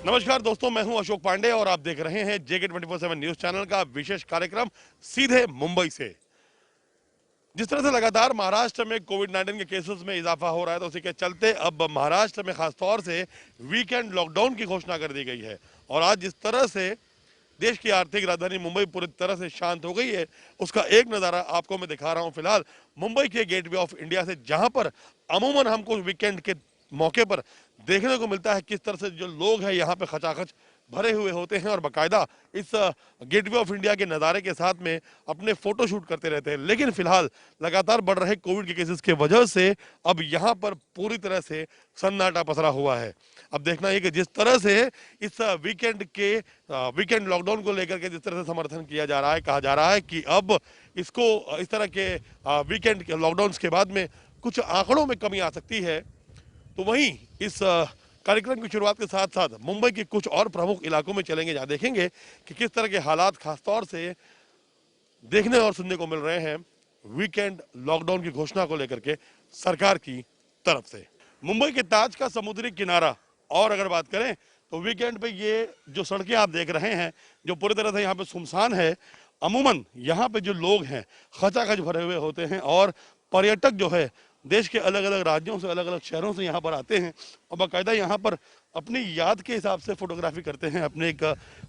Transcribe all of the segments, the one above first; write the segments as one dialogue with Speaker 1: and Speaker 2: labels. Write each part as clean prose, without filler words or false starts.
Speaker 1: नमस्कार दोस्तों, मैं हूं अशोक पांडे और आप देख रहे हैं जेके 24/7 न्यूज चैनल का विशेष कार्यक्रम सीधे मुंबई से। जिस तरह से लगातार महाराष्ट्र में कोविड-19 के केसेस में इजाफा हो रहा है, तो उसी के चलते अब महाराष्ट्र में खासतौर से वीकेंड लॉकडाउन की घोषणा कर दी गई है। और आज जिस तरह से देश की आर्थिक राजधानी मुंबई पूरी तरह से शांत हो गई है, उसका एक नज़ारा आपको मैं दिखा रहा हूं फिलहाल मुंबई के गेटवे ऑफ इंडिया से, जहां पर अमूमन हमको वीकेंड के मौके पर देखने को मिलता है किस तरह से जो लोग हैं यहाँ पे खचाखच भरे हुए होते हैं और बाकायदा इस गेटवे ऑफ इंडिया के नज़ारे के साथ में अपने फोटो शूट करते रहते हैं। लेकिन फिलहाल लगातार बढ़ रहे कोविड के केसेस के वजह से अब यहाँ पर पूरी तरह से सन्नाटा पसरा हुआ है। अब देखना है कि जिस तरह से इस वीकेंड लॉकडाउन को लेकर के जिस तरह से समर्थन किया जा रहा है, कहा जा रहा है कि अब इसको इस तरह के वीकेंड के लॉकडाउन के बाद में कुछ आंकड़ों में कमी आ सकती है। तो वहीं इस कार्यक्रम की शुरुआत के साथ साथ मुंबई के कुछ और प्रमुख इलाकों में चलेंगे, जहां देखेंगे कि किस तरह के हालात खासतौर से देखने और सुनने को मिल रहे हैं वीकेंड लॉकडाउन की घोषणा को लेकर के सरकार की तरफ से। मुंबई के ताज का समुद्री किनारा, और अगर बात करें तो वीकेंड पे ये जो सड़कें आप देख रहे हैं जो पूरी तरह से यहाँ पे सुनसान है, अमूमन यहाँ पे जो लोग हैं खचाखच भरे हुए होते हैं और पर्यटक जो है देश के अलग अलग राज्यों से, अलग अलग शहरों से यहाँ पर आते हैं और बाकायदा यहाँ पर अपनी याद के हिसाब से फोटोग्राफी करते हैं, अपने एक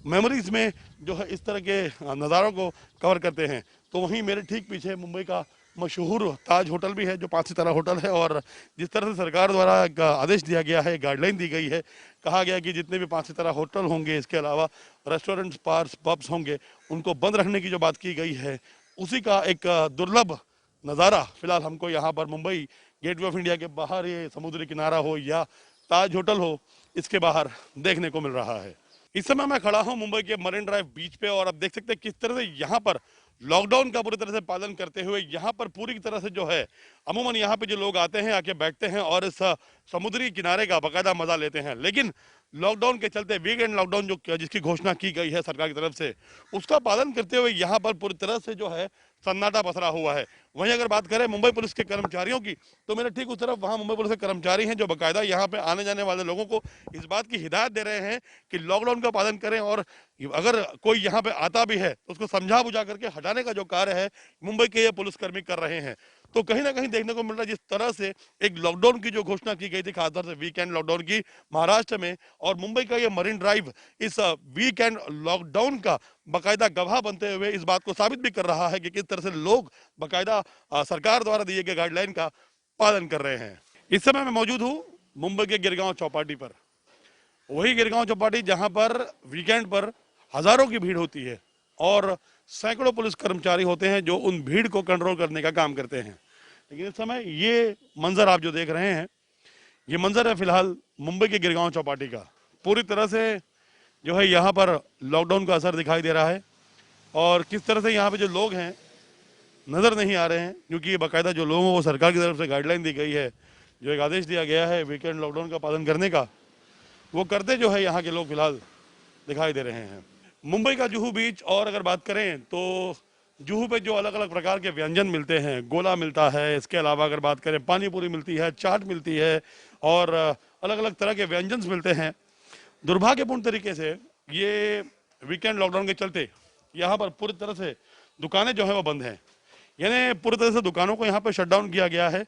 Speaker 1: मेमोरीज में जो है इस तरह के नज़ारों को कवर करते हैं। तो वहीं मेरे ठीक पीछे मुंबई का मशहूर ताज होटल भी है, जो 5 सितारा होटल है। और जिस तरह से सरकार द्वारा एक आदेश दिया गया है, गाइडलाइन दी गई है, कहा गया कि जितने भी 5 सितारा होटल होंगे, इसके अलावा रेस्टोरेंट्स, बार्स, पब्स होंगे, उनको बंद रखने की जो बात की गई है, उसी का एक दुर्लभ नज़ारा फिलहाल हमको यहाँ पर मुंबई गेटवे ऑफ इंडिया के बाहर, ये समुद्री किनारा हो या ताज होटल हो, इसके बाहर देखने को मिल रहा है। इस समय मैं खड़ा हूँ मुंबई के मरीन ड्राइव बीच पे और अब देख सकते हैं किस तरह से यहाँ पर लॉकडाउन का पूरी तरह से पालन करते हुए यहाँ पर पूरी तरह से जो है अमूमन यहाँ पे जो लोग आते हैं, आके बैठते हैं और इस समुद्री किनारे का बाकायदा मजा लेते हैं। लेकिन लॉकडाउन के चलते वीकेंड लॉकडाउन जो जिसकी घोषणा की गई है सरकार की तरफ से, उसका पालन करते हुए यहाँ पर पूरी तरह से जो है सन्नाटा पसरा हुआ है। वहीं अगर बात करें मुंबई पुलिस के कर्मचारियों की, तो मेरे ठीक उस तरफ वहाँ मुंबई पुलिस के कर्मचारी हैं जो बाकायदा यहाँ पे आने जाने वाले लोगों को इस बात की हिदायत दे रहे हैं कि लॉकडाउन का पालन करें और अगर कोई यहाँ पे आता भी है तो उसको समझा बुझा करके हटाने का जो कार्य है मुंबई के ये पुलिसकर्मी कर रहे हैं। तो कहीं ना कहीं देखने को मिल रहा है जिस तरह से एक लॉकडाउन की जो घोषणा की गई थी, खासतौर से वीकेंड लॉकडाउन की महाराष्ट्र में, और मुंबई का ये मरीन ड्राइव इस वीकेंड लॉकडाउन का बाकायदा गवाह बनते हुए इस बात को साबित भी कर रहा है कि किस तरह से लोग बाकायदा सरकार द्वारा दिए गए गाइडलाइन का पालन कर रहे हैं। इस समय मैं मौजूद हूँ मुंबई के गिरगांव चौपाटी पर, वही गिरगांव चौपाटी जहां पर वीकेंड पर हजारों की भीड़ होती है और सैकड़ों पुलिस कर्मचारी होते हैं जो उन भीड़ को कंट्रोल करने का काम करते हैं। लेकिन इस समय ये मंजर आप जो देख रहे हैं, ये मंजर है फिलहाल मुंबई के गिरगांव चौपाटी का। पूरी तरह से जो है यहाँ पर लॉकडाउन का असर दिखाई दे रहा है और किस तरह से यहाँ पे जो लोग हैं नज़र नहीं आ रहे हैं, क्योंकि ये बाकायदा जो लोगों को सरकार की तरफ से गाइडलाइन दी गई है, जो एक आदेश दिया गया है वीकेंड लॉकडाउन का पालन करने का, वो करते जो है यहाँ के लोग फिलहाल दिखाई दे रहे हैं। मुंबई का जुहू बीच, और अगर बात करें तो जुहू पे जो अलग अलग प्रकार के व्यंजन मिलते हैं, गोला मिलता है, इसके अलावा अगर बात करें पानी पूरी मिलती है, चाट मिलती है और अलग अलग तरह के व्यंजन मिलते हैं। दुर्भाग्यपूर्ण तरीके से ये वीकेंड लॉकडाउन के चलते यहाँ पर पूरी तरह से दुकानें जो है वो बंद हैं, यानी पूरी तरह से दुकानों को यहाँ पर शट डाउन किया गया है,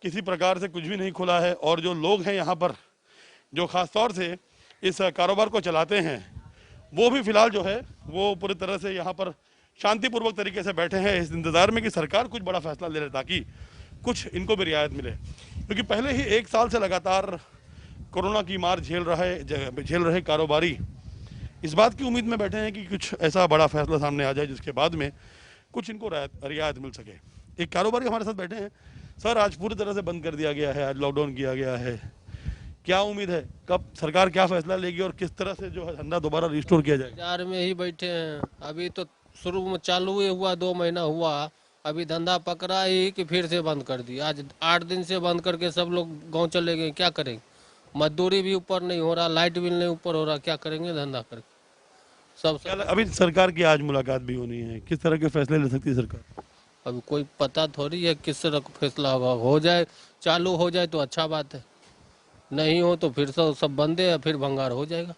Speaker 1: किसी प्रकार से कुछ भी नहीं खुला है। और जो लोग हैं यहाँ पर जो ख़ास तौर से इस कारोबार को चलाते हैं, वो भी फिलहाल जो है वो पूरी तरह से यहाँ पर शांतिपूर्वक तरीके से बैठे हैं इस इंतज़ार में कि सरकार कुछ बड़ा फैसला ले ले ताकि कुछ इनको भी रियायत मिले, क्योंकि पहले ही 1 साल से लगातार कोरोना की मार झेल रहे कारोबारी इस बात की उम्मीद में बैठे हैं कि कुछ ऐसा बड़ा फैसला सामने आ जाए जिसके बाद में कुछ इनको रियायत मिल सके। एक कारोबारी हमारे साथ बैठे हैं। सर, आज पूरी तरह से बंद कर दिया गया है, आज लॉकडाउन किया गया है, क्या उम्मीद है, कब सरकार क्या फैसला लेगी और किस तरह से जो है धंधा दोबारा रिस्टोर किया जाएगा?
Speaker 2: बाजार में ही बैठे हैं, अभी तो शुरू में चालू ही हुआ, 2 महीना हुआ, अभी धंधा पकड़ा ही कि फिर से बंद कर दिया। आज 8 दिन से बंद करके सब लोग गांव चले गए, क्या करेंगे? मजदूरी भी ऊपर नहीं हो रहा, लाइट बिल नहीं ऊपर हो रहा, क्या करेंगे धंधा करके? सब
Speaker 1: अभी सरकार की आज मुलाकात भी होनी है, किस तरह के फैसले ले सकती है सरकार?
Speaker 2: अभी कोई पता थोड़ी है किस तरह का फैसला होगा। हो जाए, चालू हो जाए तो अच्छा बात है, नहीं हो तो फिर सब बंदे है, फिर भंगार हो जाएगा।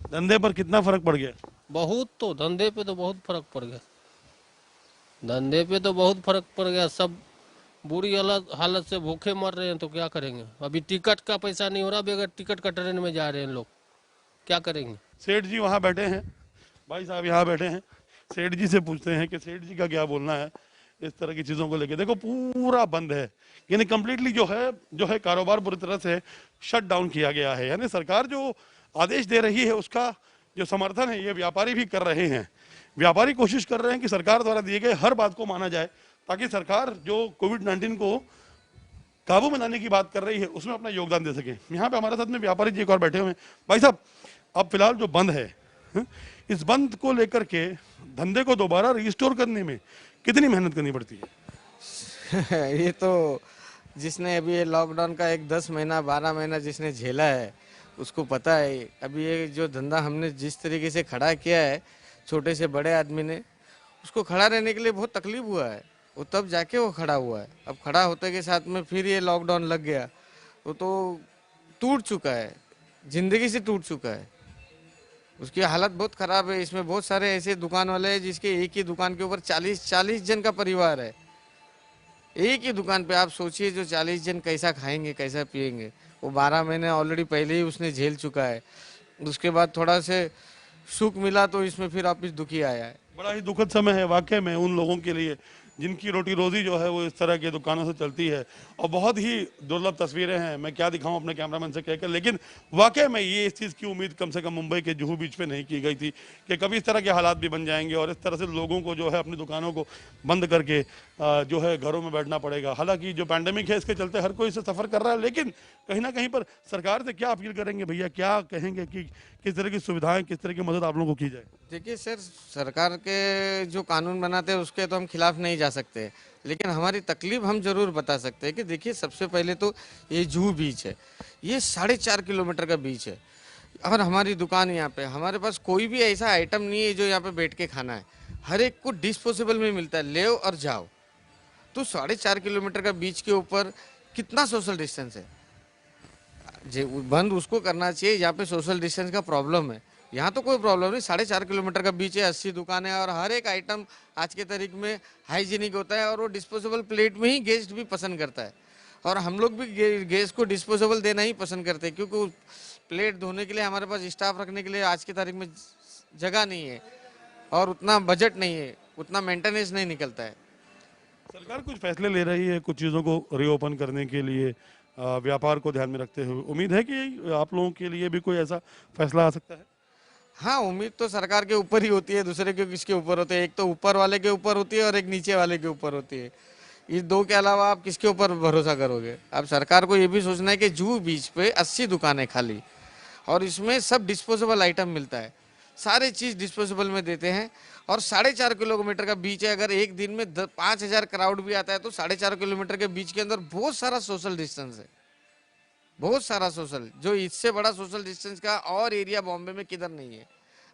Speaker 1: धंधे पर कितना फर्क पड़ गया?
Speaker 2: बहुत, तो धंधे पे तो बहुत फर्क पड़ गया। धंधे पे तो बहुत फर्क पड़ गया। सब बुरी हालत हालत से भूखे मर रहे हैं, तो क्या करेंगे। अभी टिकट का पैसा नहीं हो रहा, बगैर टिकट का ट्रेन में जा रहे हैं लोग, क्या करेंगे।
Speaker 1: सेठ जी वहाँ बैठे हैं, भाई साहब यहाँ बैठे हैं। सेठ जी से पूछते हैं कि सेठ जी का क्या बोलना है इस तरह की चीज़ों को लेके। देखो पूरा बंद है, यानी कंप्लीटली जो है कारोबार बुरी तरह से शट डाउन किया गया है। यानी सरकार जो आदेश दे रही है उसका जो समर्थन है ये व्यापारी भी कर रहे हैं। व्यापारी कोशिश कर रहे हैं कि सरकार द्वारा दिए गए हर बात को माना जाए, ताकि सरकार जो कोविड-19 को काबू में लाने की बात कर रही है उसमें अपना योगदान दे सके। यहाँ पे हमारे साथ में व्यापारी जी एक और बैठे हुए हैं। भाई साहब, अब फिलहाल जो बंद है, इस बंद को लेकर के धंधे को दोबारा रिस्टोर करने में कितनी मेहनत करनी पड़ती है?
Speaker 3: ये तो जिसने अभी ये लॉकडाउन का एक 10 महीना 12 महीना जिसने झेला है उसको पता है। अभी ये जो धंधा हमने जिस तरीके से खड़ा किया है, छोटे से बड़े आदमी ने, उसको खड़ा रहने के लिए बहुत तकलीफ हुआ है। वो तब जाके वो खड़ा हुआ है। अब खड़ा होते के साथ में फिर ये लॉकडाउन लग गया, वो तो टूट चुका है, जिंदगी से टूट चुका है। उसकी हालत बहुत खराब है। इसमें बहुत सारे ऐसे दुकान वाले हैं जिसके एक ही दुकान के ऊपर 40 जन का परिवार है। एक ही दुकान पे आप सोचिए, जो 40 जन कैसा खाएंगे, कैसा पिएंगे। वो 12 महीने ऑलरेडी पहले ही उसने झेल चुका है। उसके बाद थोड़ा से सुख मिला तो इसमें फिर वापिस दुखी आया है।
Speaker 1: बड़ा ही दुखद समय है वाकई में उन लोगों के लिए जिनकी रोटी रोजी जो है वो इस तरह के दुकानों से चलती है। और बहुत ही दुर्लभ तस्वीरें हैं, मैं क्या दिखाऊं अपने कैमरामैन से कहकर। लेकिन वाकई में ये इस चीज़ की उम्मीद कम से कम मुंबई के जुहू बीच पे नहीं की गई थी कि कभी इस तरह के हालात भी बन जाएंगे और इस तरह से लोगों को जो है अपनी दुकानों को बंद करके जो है घरों में बैठना पड़ेगा। हालांकि जो पैंडेमिक है इसके चलते हर कोई इसे सफ़र कर रहा है, लेकिन कहीं ना कहीं पर सरकार से क्या अपील करेंगे भैया, क्या कहेंगे कि किस तरह की सुविधाएं, किस तरह की मदद आप लोगों को की जाए?
Speaker 3: देखिए सर, सरकार के जो कानून बनाते हैं उसके तो हम खिलाफ नहीं जा सकते, लेकिन हमारी तकलीफ हम जरूर बता सकते हैं कि देखिए, सबसे पहले तो ये जुहू बीच है, ये 4.5 किलोमीटर का बीच है। और हमारी दुकान यहाँ पे, हमारे पास कोई भी ऐसा आइटम नहीं है जो यहाँ पे बैठ के खाना है। हर एक को डिस्पोजेबल में मिलता है, ले और जाओ। तो 4.5 किलोमीटर का बीच के ऊपर कितना सोशल डिस्टेंस है? बंद उसको करना चाहिए जहाँ पे सोशल डिस्टेंस का प्रॉब्लम है। यहाँ तो कोई प्रॉब्लम नहीं। 4.5 किलोमीटर का बीच है, 80 दुकानें हैं और हर एक आइटम आज के तारीख में हाइजीनिक होता है और वो डिस्पोजेबल प्लेट में ही गेस्ट भी पसंद करता है। और हम लोग भी गेस्ट को डिस्पोजेबल देना ही पसंद करते हैं, क्योंकि प्लेट धोने के लिए हमारे पास स्टाफ रखने के लिए आज की तारीख में जगह नहीं है और उतना बजट नहीं है, उतना मेंटेनेंस नहीं निकलता है।
Speaker 1: सरकार कुछ फैसले ले रही है कुछ चीज़ों को रीओपन करने के लिए, व्यापार को ध्यान में रखते हुए। उम्मीद है कि आप लोगों के लिए भी कोई ऐसा फैसला आ सकता है?
Speaker 3: हाँ, उम्मीद तो सरकार के ऊपर ही होती है, दूसरे के किसके ऊपर होते हैं? एक तो ऊपर वाले के ऊपर होती है और एक नीचे वाले के ऊपर होती है। इस दो के अलावा आप किसके ऊपर भरोसा करोगे? अब सरकार को ये भी सोचना है कि जुहू बीच पे 80 दुकानें खाली और इसमें सब डिस्पोजेबल आइटम मिलता है, सारे चीज़ डिस्पोजेबल में देते हैं। और 4.5 किलोमीटर का बीच है। अगर एक दिन में 5,000 क्राउड भी आता है तो 4.5 किलोमीटर के बीच के अंदर बहुत सारा सोशल डिस्टेंस है, बहुत सारा सोशल। जो इससे बड़ा सोशल डिस्टेंस का और एरिया बॉम्बे में किधर नहीं है।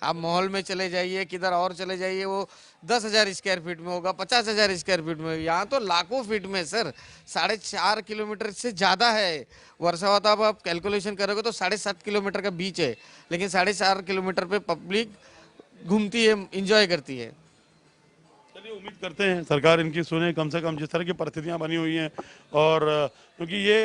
Speaker 3: आप मॉल में चले जाइए, किधर और चले जाइए, वो 10,000 स्क्वायर फीट में होगा, 50,000 स्क्वायर फीट में। यहाँ तो लाखों फीट में सर। 4.5 किलोमीटर से ज़्यादा है। वर्षावत आप कैलकुलेशन करोगे तो 7.5 किलोमीटर का बीच है, लेकिन 4.5 किलोमीटर पे पब्लिक घूमती है, इंजॉय करती है।
Speaker 1: चलिए, उम्मीद करते हैं सरकार इनकी सुने, कम से कम जिस तरह की परिस्थितियां बनी हुई हैं। और क्योंकि ये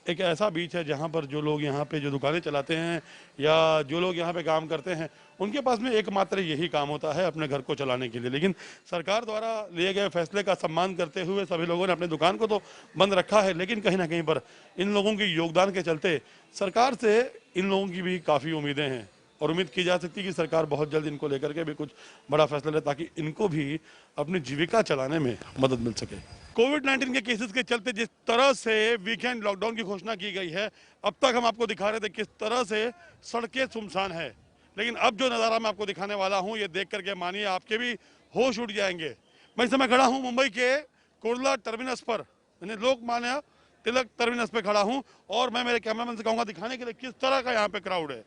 Speaker 1: एक ऐसा बीच है जहां पर जो लोग यहाँ पे जो दुकानें चलाते हैं या जो लोग यहाँ पे काम करते हैं, उनके पास में एकमात्र यही काम होता है अपने घर को चलाने के लिए। लेकिन सरकार द्वारा लिए गए फैसले का सम्मान करते हुए सभी लोगों ने अपनी दुकान को तो बंद रखा है, लेकिन कहीं ना कहीं पर इन लोगों के योगदान के चलते सरकार से इन लोगों की भी काफ़ी उम्मीदें हैं। और उम्मीद की जा सकती है कि सरकार बहुत जल्द इनको लेकर के भी कुछ बड़ा फैसला ले, ताकि इनको भी अपनी जीविका चलाने में मदद मिल सके। कोविड-19 के केसेस के चलते जिस तरह से वीकेंड लॉकडाउन की घोषणा की गई है, अब तक हम आपको दिखा रहे थे किस तरह से सड़कें सुनसान है। लेकिन अब जो नज़ारा मैं आपको दिखाने वाला हूँ, ये देख करके मानिए आपके भी होश उड़ जाएंगे। मैं इस समय खड़ा हूँ मुंबई के कुर्ला टर्मिनस पर, यानी लोकमान्य तिलक टर्मिनस पे खड़ा हूँ और मैं मेरे कैमरामैन से कहूँगा दिखाने के लिए किस तरह का यहाँ पे क्राउड है।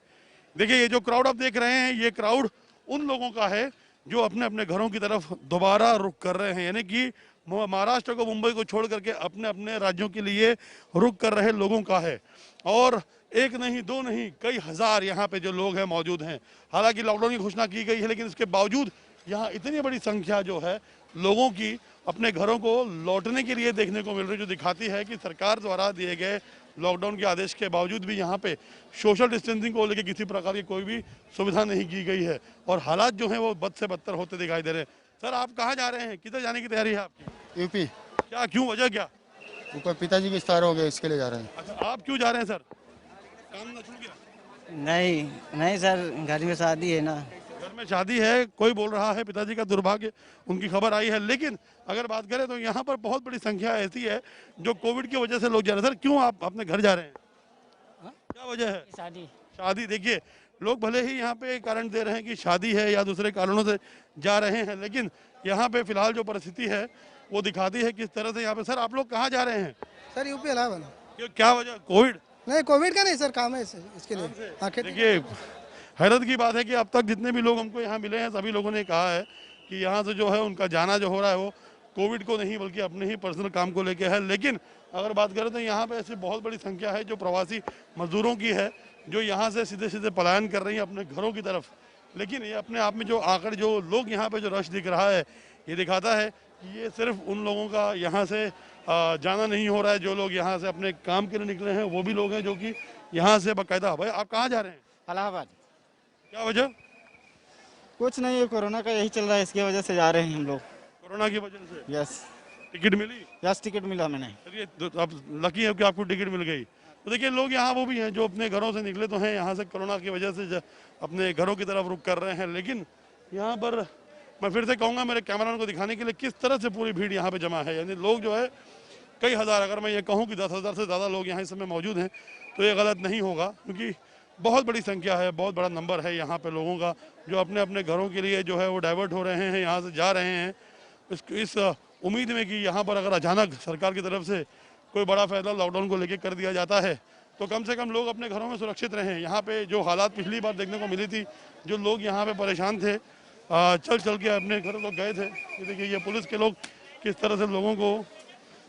Speaker 1: देखिए, ये जो क्राउड आप देख रहे हैं, ये क्राउड उन लोगों का है जो अपने अपने घरों की तरफ दोबारा रुख कर रहे हैं, यानी कि महाराष्ट्र को, मुंबई को छोड़ करके अपने अपने राज्यों के लिए रुख कर रहे लोगों का है। और एक नहीं, दो नहीं, कई हजार यहाँ पे जो लोग हैं मौजूद हैं। हालांकि लॉकडाउन की घोषणा की गई है, लेकिन इसके बावजूद यहाँ इतनी बड़ी संख्या जो है लोगों की अपने घरों को लौटने के लिए देखने को मिल रही है, जो दिखाती है कि सरकार द्वारा दिए गए लॉकडाउन के आदेश के बावजूद भी यहाँ पे सोशल डिस्टेंसिंग को लेकर किसी प्रकार की कोई भी सुविधा नहीं की गई है और हालात जो हैं वो बद से बदतर होते दिखाई दे रहे हैं। सर, आप कहाँ जा रहे हैं, किधर जाने की तैयारी है आपकी?
Speaker 4: यूपी।
Speaker 1: क्या, क्यों, वजह क्या?
Speaker 4: ऊपर पिताजी की एक्सपायर हो गए, इसके लिए जा रहे हैं।
Speaker 1: अच्छा, आप क्यों जा रहे हैं सर? काम ना छूट गया?
Speaker 5: नहीं नहीं सर, घर में शादी है ना।
Speaker 1: घर में शादी है, कोई बोल रहा है पिताजी का दुर्भाग्य, उनकी खबर आई है। लेकिन अगर बात करें तो यहाँ पर बहुत बड़ी संख्या ऐसी है जो कोविड की वजह से लोग जा रहे हैं। सर, क्यों आप अपने घर जा रहे हैं? क्या वजह है?
Speaker 5: शादी।
Speaker 1: शादी। देखिए, लोग भले ही यहाँ पे कारण दे रहे हैं कि शादी है या दूसरे कारणों से जा रहे हैं, लेकिन यहाँ पे फिलहाल जो परिस्थिति है वो दिखाती है किस तरह से यहाँ पे। सर, आप लोग कहाँ जा रहे हैं?
Speaker 6: Sir UP Allahabad.
Speaker 1: क्या वजह? कोविड?
Speaker 6: नहीं, कोविड का नहीं सर, काम है इसके लिए। आखिर
Speaker 1: देखिए, हैरत की बात है कि अब तक जितने भी लोग हमको यहाँ मिले हैं सभी लोगों ने कहा है कि यहाँ से जो है उनका जाना जो हो रहा है वो कोविड को नहीं बल्कि अपने ही पर्सनल काम को लेके है। लेकिन अगर बात करें तो यहाँ पे ऐसी बहुत बड़ी संख्या है जो प्रवासी मजदूरों की है, जो यहाँ से सीधे सीधे पलायन कर रही हैं अपने घरों की तरफ। लेकिन ये अपने आप में जो आकर जो लोग यहाँ पे जो रश दिख रहा है, ये दिखाता है कि ये सिर्फ उन लोगों का यहाँ से जाना नहीं हो रहा है, जो लोग यहाँ से अपने काम के लिए निकले हैं वो भी लोग हैं जो कि यहाँ से बाकायदा। भाई, आप कहाँ जा रहे हैं?
Speaker 5: इलाहाबाद।
Speaker 1: क्या वजह?
Speaker 5: कुछ नहीं है, कोरोना का यही चल रहा है, इसकी वजह से जा रहे हैं हम लोग।
Speaker 1: कोरोना की वजह से?
Speaker 5: यस।
Speaker 1: टिकट मिली?
Speaker 5: यस, टिकट मिला मैंने।
Speaker 1: चलिए, तो आप लकी है कि आपको टिकट मिल गई। तो देखिए, लोग यहाँ वो भी हैं जो अपने घरों से निकले तो हैं यहाँ से कोरोना की वजह से अपने घरों की तरफ रुख कर रहे हैं। लेकिन यहाँ पर मैं फिर से कहूँगा मेरे कैमरामैन को दिखाने के लिए किस तरह से पूरी भीड़ यहाँ पे जमा है। यानी लोग जो है कई हज़ार, अगर मैं ये कहूँ कि 10,000 से ज़्यादा लोग यहाँ इस समय मौजूद हैं तो ये गलत नहीं होगा, क्योंकि बहुत बड़ी संख्या है, बहुत बड़ा नंबर है यहाँ पे लोगों का जो अपने अपने घरों के लिए जो है वो डाइवर्ट हो रहे हैं, यहाँ से जा रहे हैं इस उम्मीद में कि यहाँ पर अगर अचानक सरकार की तरफ से कोई बड़ा फैसला लॉकडाउन को लेकर कर दिया जाता है तो कम से कम लोग अपने घरों में सुरक्षित रहें। यहाँ पे जो हालात पिछली बार देखने को मिली थी, जो लोग यहाँ पे परेशान थे, चल चल के अपने घरों को गए थे, ये देखिए ये पुलिस के लोग किस तरह से लोगों को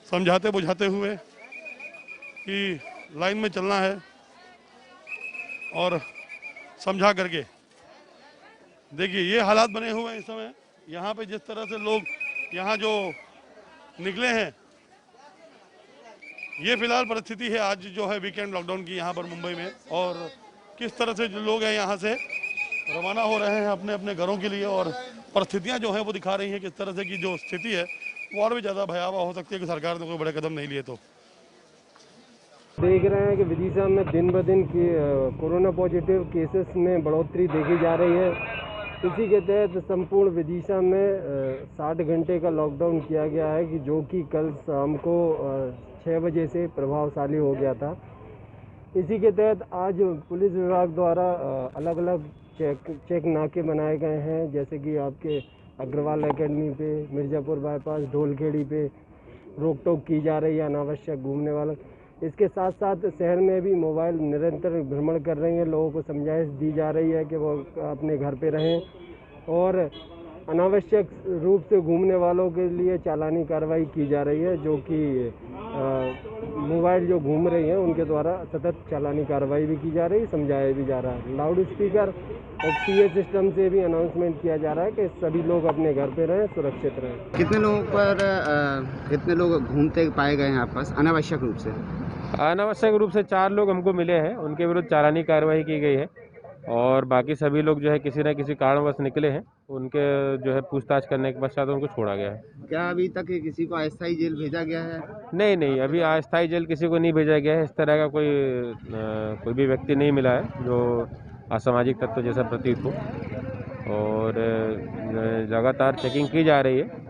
Speaker 1: समझाते बुझाते हुए कि लाइन में चलना है और समझा करके। देखिए, ये हालात बने हुए हैं इस समय यहाँ पे। जिस तरह से लोग यहाँ जो निकले हैं, ये फिलहाल परिस्थिति है आज जो है वीकेंड लॉकडाउन की यहाँ पर मुंबई में। और किस तरह से जो लोग हैं यहाँ से रवाना हो रहे हैं अपने अपने घरों के लिए, और परिस्थितियाँ जो हैं वो दिखा रही हैं किस तरह से की जो स्थिति है वो और भी ज़्यादा भयावह हो सकती है कि सरकार ने कोई बड़े कदम नहीं लिए तो।
Speaker 7: देख रहे हैं कि विदिशा में दिन ब दिन की कोरोना पॉजिटिव केसेस में बढ़ोतरी देखी जा रही है। इसी के तहत संपूर्ण विदिशा में 60 घंटे का लॉकडाउन किया गया है, कि जो कि कल शाम को 6 बजे से प्रभावशाली हो गया था। इसी के तहत आज पुलिस विभाग द्वारा अलग अलग चेक नाके बनाए गए हैं, जैसे कि आपके अग्रवाल एकेडमी पे, मिर्ज़ापुर बाईपास, ढोलखेड़ी पे रोक टोक की जा रही है अनावश्यक घूमने वाला। इसके साथ साथ शहर में भी मोबाइल निरंतर भ्रमण कर रही हैं, लोगों को समझाइश दी जा रही है कि वो अपने घर पे रहें, और अनावश्यक रूप से घूमने वालों के लिए चालानी कार्रवाई की जा रही है, जो कि मोबाइल जो घूम रही हैं उनके द्वारा सतत चालानी कार्रवाई भी की जा रही है, समझाया भी जा रहा है। लाउड स्पीकर और PA सिस्टम से भी अनाउंसमेंट किया जा रहा है कि सभी लोग अपने घर पे रहें, सुरक्षित रहें।
Speaker 8: कितने लोगों पर कितने लोग घूमते पाए गए हैं आपस अनावश्यक रूप से?
Speaker 9: अनावश्यक रूप से 4 लोग हमको मिले हैं, उनके विरुद्ध चालानी कार्रवाई की गई है, और बाकी सभी लोग जो है किसी न किसी कारणवश निकले हैं, उनके जो है पूछताछ करने के पश्चात उनको छोड़ा गया है।
Speaker 8: क्या अभी तक किसी को अस्थायी जेल भेजा गया है?
Speaker 9: नहीं, अभी अस्थायी जेल किसी को नहीं भेजा गया है। इस तरह का कोई भी व्यक्ति नहीं मिला है जो असामाजिक तत्व जैसा प्रतीत हो, और लगातार चेकिंग की जा रही है।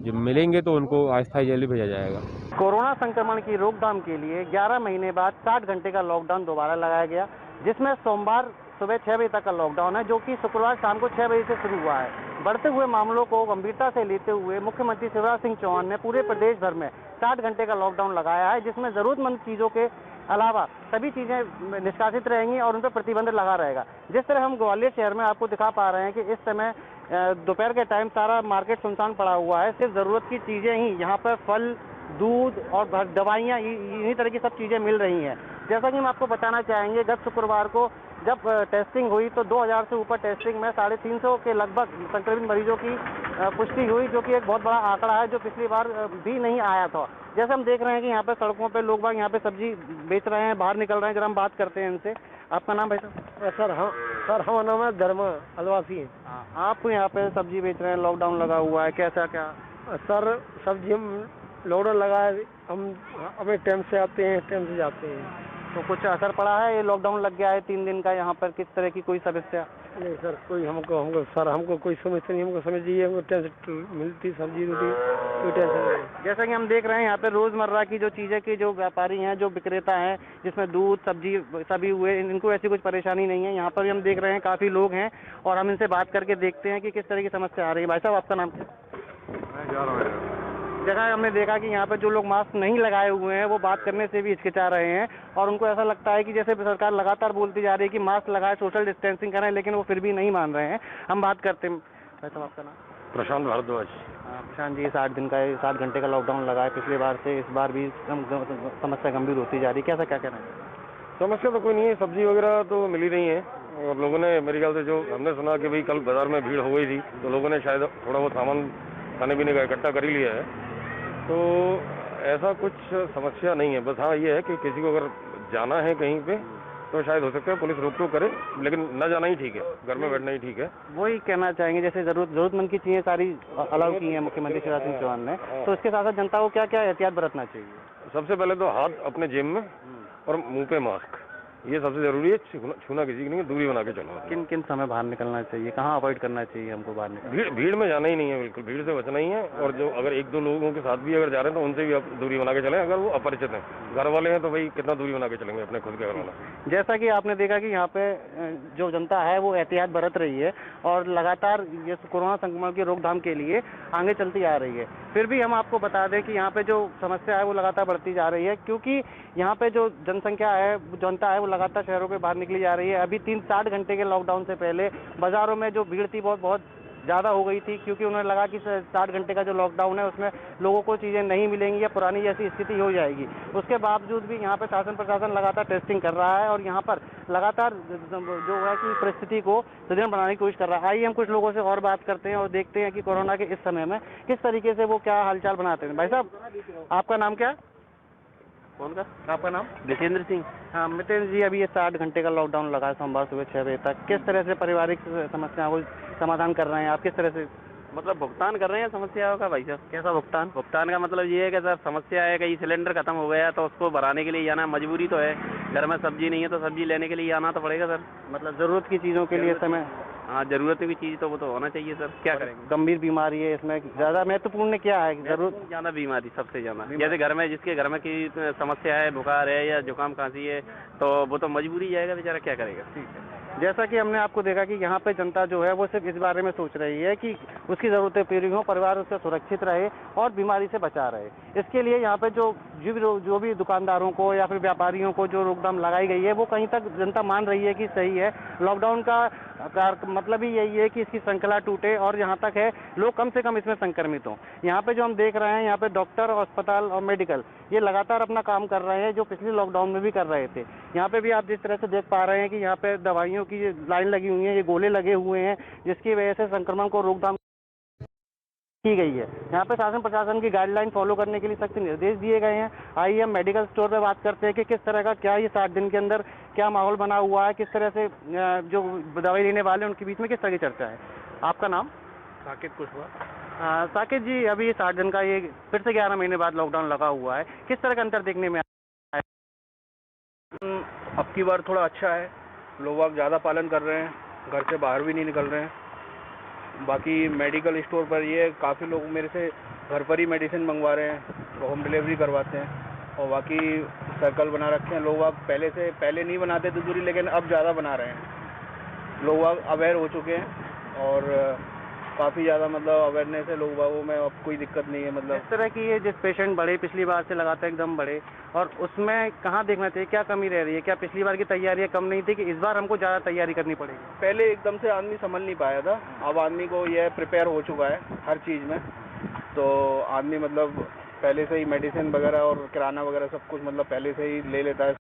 Speaker 9: जब मिलेंगे तो उनको अस्थायी जेल भी भेजा जाएगा।
Speaker 10: कोरोना संक्रमण की रोकथाम के लिए 11 महीने बाद 60 घंटे का लॉकडाउन दोबारा लगाया गया, जिसमें सोमवार सुबह 6 बजे तक का लॉकडाउन है, जो कि शुक्रवार शाम को 6 बजे से शुरू हुआ है। बढ़ते हुए मामलों को गंभीरता से लेते हुए मुख्यमंत्री शिवराज सिंह चौहान ने पूरे प्रदेश भर में 60 घंटे का लॉकडाउन लगाया है, जिसमें जरूरतमंद चीज़ों के अलावा सभी चीज़ें निष्कासित रहेंगी और उन पर प्रतिबंध लगा रहेगा। जिस तरह हम ग्वालियर शहर में आपको दिखा पा रहे हैं कि इस समय दोपहर के टाइम सारा मार्केट सुनसान पड़ा हुआ है, सिर्फ ज़रूरत की चीज़ें ही यहाँ पर फल, दूध और दवाइयाँ, इन्हीं तरह की सब चीज़ें मिल रही हैं। जैसा कि हम आपको बताना चाहेंगे, गत शुक्रवार को जब टेस्टिंग हुई तो 2000 से ऊपर टेस्टिंग में 350 के लगभग संक्रमित मरीजों की पुष्टि हुई, जो कि एक बहुत बड़ा आंकड़ा है, जो पिछली बार भी नहीं आया था। जैसे हम देख रहे हैं कि यहाँ पे सड़कों पे लोग बाग यहाँ पे सब्जी बेच रहे हैं, बाहर निकल रहे हैं। जरा हम बात करते हैं इनसे। आपका नाम भाई साहब?
Speaker 5: सर हमारा नाम है धर्मा अलवासी है।
Speaker 10: आप यहाँ पे सब्जी बेच रहे हैं, लॉकडाउन लगा हुआ है, कैसा क्या?
Speaker 5: सर सब्जी हम लॉकडाउन लगा है, हम अपने टाइम से आते हैं, टाइम से जाते हैं।
Speaker 10: तो कुछ असर पड़ा है? ये लॉकडाउन लग गया है 3 दिन का, यहाँ पर किस तरह की कोई समस्या?
Speaker 5: नहीं सर, कोई हमको कोई समस्या नहीं। हमको समझिए, हमको टाइम से मिलती सब्जी रोटी, कोई टेंशन नहीं।
Speaker 10: जैसा कि हम देख रहे हैं यहाँ पे रोजमर्रा की जो चीजें की जो व्यापारी हैं, जो विक्रेता हैं, जिसमें दूध सब्जी सभी हुए, इनको ऐसी कुछ परेशानी नहीं है। यहाँ पर भी हम देख रहे हैं काफी लोग हैं और हम इनसे बात करके देखते हैं कि किस तरह की समस्या आ रही है। भाई साहब, आपका नाम क्या?
Speaker 9: मैं जा रहा हूँ।
Speaker 10: जगह हमने देखा कि यहाँ पे जो लोग मास्क नहीं लगाए हुए हैं वो बात करने से भी हिचकिचा रहे हैं और उनको ऐसा लगता है कि जैसे सरकार लगातार बोलती जा रही है कि मास्क लगाए, सोशल डिस्टेंसिंग करें, लेकिन वो फिर भी नहीं मान रहे हैं। हम बात करते हैं। भाई साहब, आपका नाम?
Speaker 9: प्रशांत भारद्वाज।
Speaker 10: प्रशांत जी, 60 दिन का 60 घंटे का लॉकडाउन लगा है पिछली बार से, इस बार भी समस्या गंभीर होती जा रही है, कैसा क्या कहना है?
Speaker 9: समस्या तो कोई नहीं है, सब्जी वगैरह तो मिल ही रही है और लोगों ने, मेरे ख्याल से जो हमने सुना कि भाई कल बाजार में भीड़ हो गई थी, तो लोगों ने शायद थोड़ा बहुत सामान खाने पीने का इकट्ठा कर ही लिया है। तो ऐसा कुछ समस्या नहीं है। बस हाँ ये है कि किसी को अगर जाना है कहीं पे तो शायद हो सकता है पुलिस रोक टोक करे, लेकिन न जाना ही ठीक है, घर में बैठना ही ठीक है।
Speaker 10: वही कहना चाहेंगे, जैसे जरूरतमंद की चीजें सारी अलाउ की है मुख्यमंत्री शिवराज सिंह चौहान ने, तो उसके साथ साथ जनता को क्या क्या एहतियात बरतना चाहिए?
Speaker 9: सबसे पहले तो हाथ अपने जेब में और मुंह पे मास्क, ये सबसे जरूरी है। छूना किसी की नहीं है, दूरी बना के चलो।
Speaker 10: किन किन समय बाहर निकलना चाहिए, कहाँ अवॉइड करना चाहिए हमको बाहर निकलना?
Speaker 9: भीड़ में जाना ही नहीं है, बिल्कुल भीड़ से बचना ही है। और जो अगर 1-2 लोगों के साथ भी अगर जा रहे हैं तो उनसे भी आप दूरी बना के चलें। अगर वो अपरिचित हैं, घर वाले हैं, तो भाई कितना दूरी बना के चलेंगे अपने खुद के घर वाला।
Speaker 10: जैसा कि आपने देखा कि यहाँ पे जो जनता है वो एहतियात बरत रही है और लगातार ये कोरोना संक्रमण की रोकथाम के लिए आगे चलती आ रही है। फिर भी हम आपको बता दें कि यहाँ पे जो समस्या है वो लगातार बढ़ती जा रही है, क्योंकि यहाँ पे जो जनसंख्या है, जनता है, वो लगातार शहरों पे बाहर निकली जा रही है। अभी 60 घंटे के लॉकडाउन से पहले बाजारों में जो भीड़ थी बहुत ज़्यादा हो गई थी, क्योंकि उन्हें लगा कि 60 घंटे का जो लॉकडाउन है उसमें लोगों को चीज़ें नहीं मिलेंगी या पुरानी जैसी स्थिति हो जाएगी। उसके बावजूद भी यहाँ पे शासन प्रशासन लगातार टेस्टिंग कर रहा है और यहाँ पर लगातार जो है कि परिस्थिति को सुदृढ़ बनाने की कोशिश कर रहा है। आइए हम कुछ लोगों से और बात करते हैं और देखते हैं कि कोरोना के इस समय में किस तरीके से वो क्या हालचाल बनाते हैं। भाई साहब, आपका नाम क्या? कौन का? आपका नाम?
Speaker 11: जितेंद्र सिंह।
Speaker 10: हाँ मितेंद्र जी, अभी ये 60 घंटे का लॉकडाउन लगा है, सोमवार सुबह 6 बजे तक। किस तरह से पारिवारिक समस्याओं को समाधान कर रहे हैं आप? किस तरह से
Speaker 11: मतलब भुगतान कर रहे हैं समस्याओं का? भाई साहब,
Speaker 10: कैसा भुगतान?
Speaker 11: भुगतान का मतलब ये है कि सर समस्या है कि सिलेंडर खत्म हो गया तो उसको भराने के लिए जाना, मजबूरी तो है। घर में सब्जी नहीं है तो सब्जी लेने के लिए आना तो पड़ेगा सर।
Speaker 10: मतलब जरूरत की चीज़ों के लिए समय,
Speaker 11: हाँ जरूरत की चीज़ तो वो तो होना चाहिए सर, क्या करेंगे।
Speaker 10: गंभीर बीमारी है, इसमें ज़्यादा महत्वपूर्ण क्या है? जरूरत
Speaker 11: ज़्यादा बीमारी सबसे ज़्यादा, जैसे घर में जिसके घर में की समस्या है, बुखार है या जुकाम खांसी है, तो वो तो मजबूरी जाएगा बेचारा, क्या करेगा।
Speaker 10: ठीक है। जैसा कि हमने आपको देखा कि यहाँ पे जनता जो है वो सिर्फ इस बारे में सोच रही है कि उसकी ज़रूरतें पूरी हों, परिवार उससे सुरक्षित रहे और बीमारी से बचा रहे। इसके लिए यहाँ पे जो भी दुकानदारों को या फिर व्यापारियों को जो रोकथाम लगाई गई है वो कहीं तक जनता मान रही है कि सही है। लॉकडाउन का मतलब ही यही है कि इसकी श्रृंखला टूटे और यहाँ तक है लोग कम से कम इसमें संक्रमित हों। यहाँ पे जो हम देख रहे हैं, यहाँ पे डॉक्टर, अस्पताल और मेडिकल ये लगातार अपना काम कर रहे हैं, जो पिछले लॉकडाउन में भी कर रहे थे। यहाँ पे भी आप जिस तरह से देख पा रहे हैं कि यहाँ पे दवाइयों की लाइन लगी हुई है, ये गोले लगे हुए हैं, जिसकी वजह से संक्रमण को रोकथाम की गई है। यहाँ पे शासन प्रशासन की गाइडलाइन फॉलो करने के लिए सख्त निर्देश दिए गए हैं। आइए हम मेडिकल स्टोर पे बात करते हैं कि किस तरह का क्या ये 60 दिन के अंदर क्या माहौल बना हुआ है, किस तरह से जो दवाई लेने वाले उनके बीच में किस तरह की चर्चा है। आपका नाम?
Speaker 11: साकेत कुशवाहा।
Speaker 10: साकेत जी, अभी ये 60 दिन का ये फिर से 11 महीने बाद लॉकडाउन लगा हुआ है, किस तरह का अंतर देखने में आया है?
Speaker 12: अब की बार थोड़ा अच्छा है, लोग ज़्यादा पालन कर रहे हैं, घर से बाहर भी नहीं निकल रहे हैं। बाकी मेडिकल स्टोर पर ये काफ़ी लोग मेरे से घर पर ही मेडिसिन मंगवा रहे हैं, तो होम डिलीवरी करवाते हैं। और बाकी सर्कल बना रखे हैं लोग, पहले नहीं बनाते थे दूरी, लेकिन अब ज़्यादा बना रहे हैं। लोग अवेयर हो चुके हैं और काफ़ी ज़्यादा मतलब अवेयरनेस है लोग बागों में, अब कोई दिक्कत नहीं है। मतलब
Speaker 10: इस तरह की ये जिस पेशेंट बढ़े पिछली बार से लगातार एकदम बढ़े, और उसमें कहाँ देखना चाहिए, क्या कमी रह रही है? क्या पिछली बार की तैयारियाँ कम नहीं थी कि इस बार हमको ज़्यादा तैयारी करनी पड़ेगी?
Speaker 12: पहले एकदम से आदमी संभल नहीं पाया था, अब आदमी को यह प्रिपेयर हो चुका है हर चीज़ में, तो आदमी मतलब पहले से ही मेडिसिन वगैरह और किराना वगैरह सब कुछ मतलब पहले से ही ले लेता है।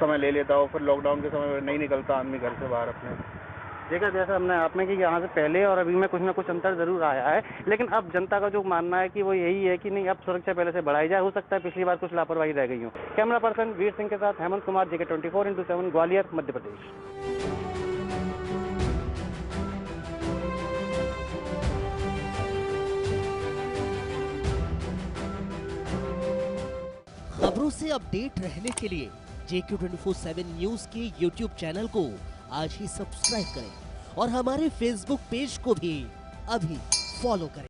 Speaker 12: समय ले लेता हो, फिर लॉकडाउन के समय नहीं निकलता आदमी घर से बाहर अपने।
Speaker 10: देखा जैसा हमने आपने कि यहाँ से पहले और अभी में कुछ ना कुछ अंतर जरूर आया है, लेकिन अब जनता का जो मानना है कि वो यही है कि नहीं, अब सुरक्षा पहले से बढ़ाई जाए। हो सकता है पिछली बार कुछ लापरवाही रह गई हो। कैमरा पर्सन वीर सिंह के साथ हेमंत कुमार, JK24x7, ग्वालियर, मध्य प्रदेश।
Speaker 13: खबरों से अपडेट रहने के लिए JK24/7 न्यूज के YouTube चैनल को आज ही सब्सक्राइब करें और हमारे Facebook पेज को भी अभी फॉलो करें।